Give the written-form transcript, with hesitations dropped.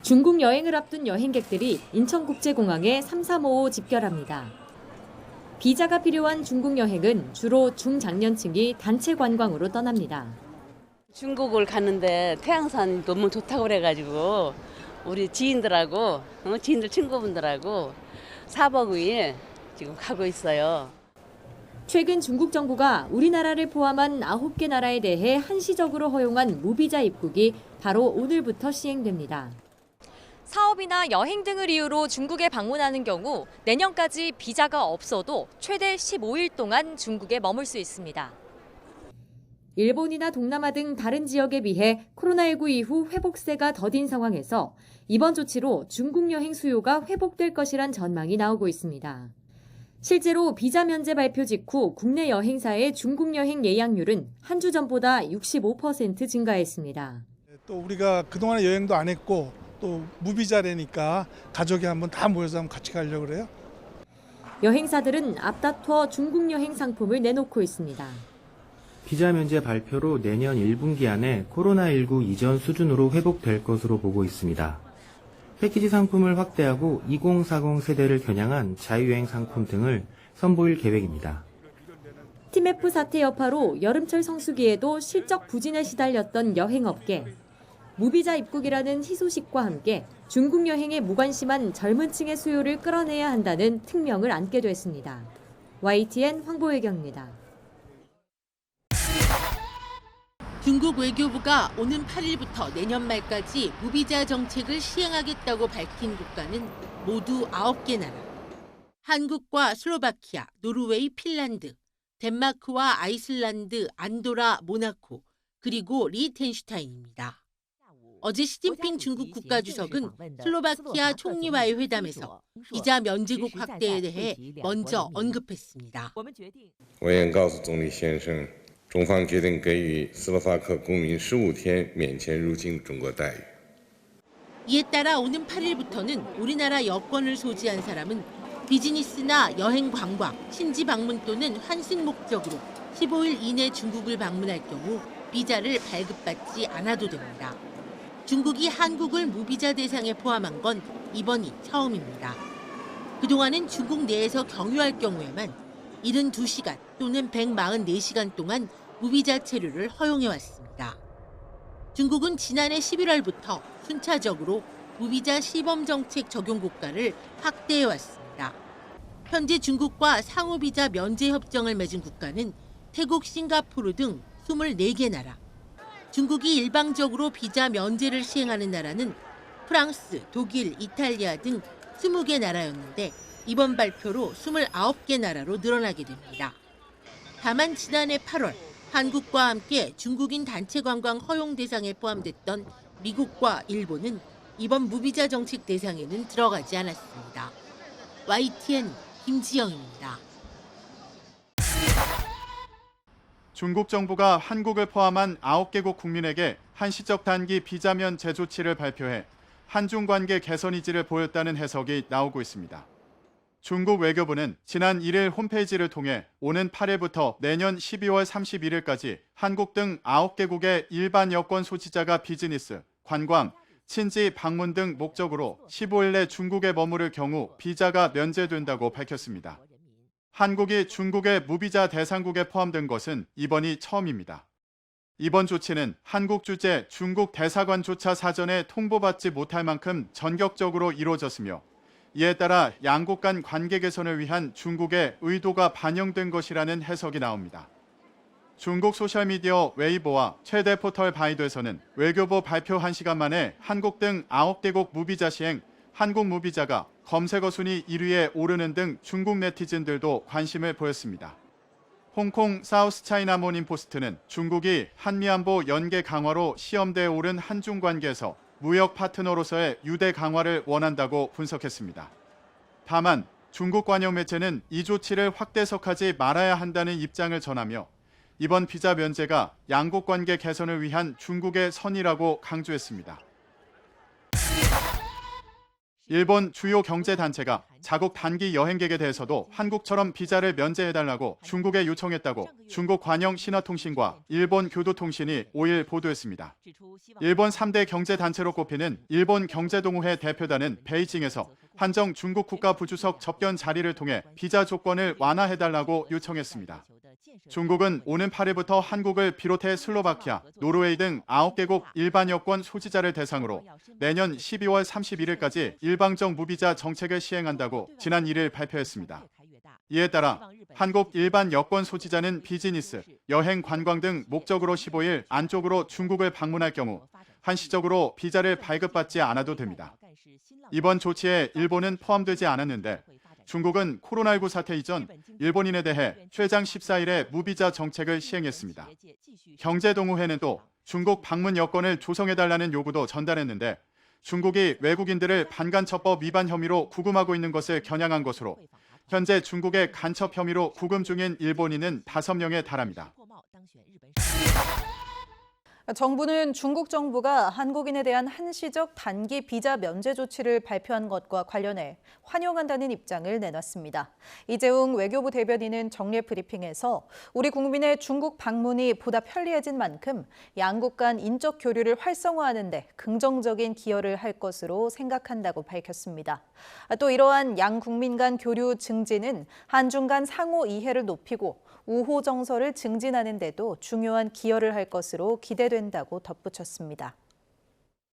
중국 여행을 앞둔 여행객들이 인천국제공항에 3355 집결합니다. 비자가 필요한 중국 여행은 주로 중장년층이 단체 관광으로 떠납니다. 중국을 가는데 태양산 너무 좋다고 그래가지고 우리 지인들하고 지인들 친구분들하고 4박 5일 지금 가고 있어요. 최근 중국 정부가 우리나라를 포함한 9개 나라에 대해 한시적으로 허용한 무비자 입국이 바로 오늘부터 시행됩니다. 사업이나 여행 등을 이유로 중국에 방문하는 경우 내년까지 비자가 없어도 최대 15일 동안 중국에 머물 수 있습니다. 일본이나 동남아 등 다른 지역에 비해 코로나19 이후 회복세가 더딘 상황에서 이번 조치로 중국 여행 수요가 회복될 것이란 전망이 나오고 있습니다. 실제로 비자 면제 발표 직후 국내 여행사의 중국 여행 예약률은 한 주 전보다 65% 증가했습니다. 또 우리가 그동안에 여행도 안 했고 또 무비자라니까 가족이 한번 다 모여서 한번 같이 가려고 그래요. 여행사들은 앞다퉈 중국 여행 상품을 내놓고 있습니다. 비자 면제 발표로 내년 1분기 안에 코로나19 이전 수준으로 회복될 것으로 보고 있습니다. 패키지 상품을 확대하고 2040 세대를 겨냥한 자유여행 상품 등을 선보일 계획입니다. TMF 사태 여파로 여름철 성수기에도 실적 부진에 시달렸던 여행업계. 무비자 입국이라는 희소식과 함께 중국 여행에 무관심한 젊은 층의 수요를 끌어내야 한다는 특명을 안게 됐습니다. YTN 황보혜경입니다. 중국 외교부가 오는 8일부터 내년 말까지 무비자 정책을 시행하겠다고 밝힌 국가는 모두 9개 나라. 한국과 슬로바키아, 노르웨이, 핀란드, 덴마크와 아이슬란드, 안도라, 모나코, 그리고 리텐슈타인입니다. 어제 시진핑 중국 국가주석은 슬로바키아 총리와의 회담에서 비자 면제국 확대에 대해 먼저 언급했습니다. 我愿告诉总理先生，中方决定给予斯洛伐克公民15天免签入境中国待遇。 이에 따라 오는 8일부터는 우리나라 여권을 소지한 사람은 비즈니스나 여행 관광, 신지 방문 또는 환승 목적으로 15일 이내 중국을 방문할 경우 비자를 발급받지 않아도 됩니다. 중국이 한국을 무비자 대상에 포함한 건 이번이 처음입니다. 그동안은 중국 내에서 경유할 경우에만 72시간 또는 144시간 동안 무비자 체류를 허용해왔습니다. 중국은 지난해 11월부터 순차적으로 무비자 시범 정책 적용 국가를 확대해왔습니다. 현재 중국과 상호비자 면제 협정을 맺은 국가는 태국, 싱가포르 등 24개 나라. 중국이 일방적으로 비자 면제를 시행하는 나라는 프랑스, 독일, 이탈리아 등 20개 나라였는데 이번 발표로 29개 나라로 늘어나게 됩니다. 다만 지난해 8월 한국과 함께 중국인 단체 관광 허용 대상에 포함됐던 미국과 일본은 이번 무비자 정책 대상에는 들어가지 않았습니다. YTN 김지영입니다. 중국 정부가 한국을 포함한 9개국 국민에게 한시적 단기 비자 면제 조치를 발표해 한중 관계 개선 의지를 보였다는 해석이 나오고 있습니다. 중국 외교부는 지난 1일 홈페이지를 통해 오는 8일부터 내년 12월 31일까지 한국 등 9개국의 일반 여권 소지자가 비즈니스, 관광, 친지 방문 등 목적으로 15일 내 중국에 머무를 경우 비자가 면제된다고 밝혔습니다. 한국이 중국의 무비자 대상국에 포함된 것은 이번이 처음입니다. 이번 조치는 한국 주재 중국 대사관조차 사전에 통보받지 못할 만큼 전격적으로 이루어졌으며 이에 따라 양국 간 관계 개선을 위한 중국의 의도가 반영된 것이라는 해석이 나옵니다. 중국 소셜미디어 웨이보와 최대 포털 바이두에서는 외교부 발표 1시간 만에 한국 등 9개국 무비자 시행, 한국 무비자가 검색어 순위 1위에 오르는 등 중국 네티즌들도 관심을 보였습니다. 홍콩 사우스 차이나 모닝 포스트는 중국이 한미안보 연계 강화로 시험대에 오른 한중 관계에서 무역 파트너로서의 유대 강화를 원한다고 분석했습니다. 다만 중국 관영 매체는 이 조치를 확대석하지 말아야 한다는 입장을 전하며 이번 비자 면제가 양국 관계 개선을 위한 중국의 선이라고 강조했습니다. 일본 주요 경제단체가 자국 단기 여행객에 대해서도 한국처럼 비자를 면제해달라고 중국에 요청했다고 중국 관영 신화통신과 일본 교도통신이 5일 보도했습니다. 일본 3대 경제단체로 꼽히는 일본 경제동호회 대표단은 베이징에서 한정 중국 국가부주석 접견 자리를 통해 비자 조건을 완화해달라고 요청했습니다. 중국은 오는 8일부터 한국을 비롯해 슬로바키아, 노르웨이 등 9개국 일반 여권 소지자를 대상으로 내년 12월 31일까지 일방적 무비자 정책을 시행한다고 지난 1일 발표했습니다. 이에 따라 한국 일반 여권 소지자는 비즈니스, 여행, 관광 등 목적으로 15일 안쪽으로 중국을 방문할 경우 한시적으로 비자를 발급받지 않아도 됩니다. 이번 조치에 일본은 포함되지 않았는데 중국은 코로나19 사태 이전 일본인에 대해 최장 14일에 무비자 정책을 시행했습니다. 경제동호회는 또 중국 방문 여건을 조성해달라는 요구도 전달했는데 중국이 외국인들을 반간첩법 위반 혐의로 구금하고 있는 것을 겨냥한 것으로 현재 중국의 간첩 혐의로 구금 중인 일본인은 5명에 달합니다. 정부는 중국 정부가 한국인에 대한 한시적 단기 비자 면제 조치를 발표한 것과 관련해 환영한다는 입장을 내놨습니다. 이재웅 외교부 대변인은 정례 브리핑에서 우리 국민의 중국 방문이 보다 편리해진 만큼 양국 간 인적 교류를 활성화하는 데 긍정적인 기여를 할 것으로 생각한다고 밝혔습니다. 또 이러한 양 국민 간 교류 증진은 한중 간 상호 이해를 높이고 우호 정서를 증진하는 데도 중요한 기여를 할 것으로 기대된다고 덧붙였습니다.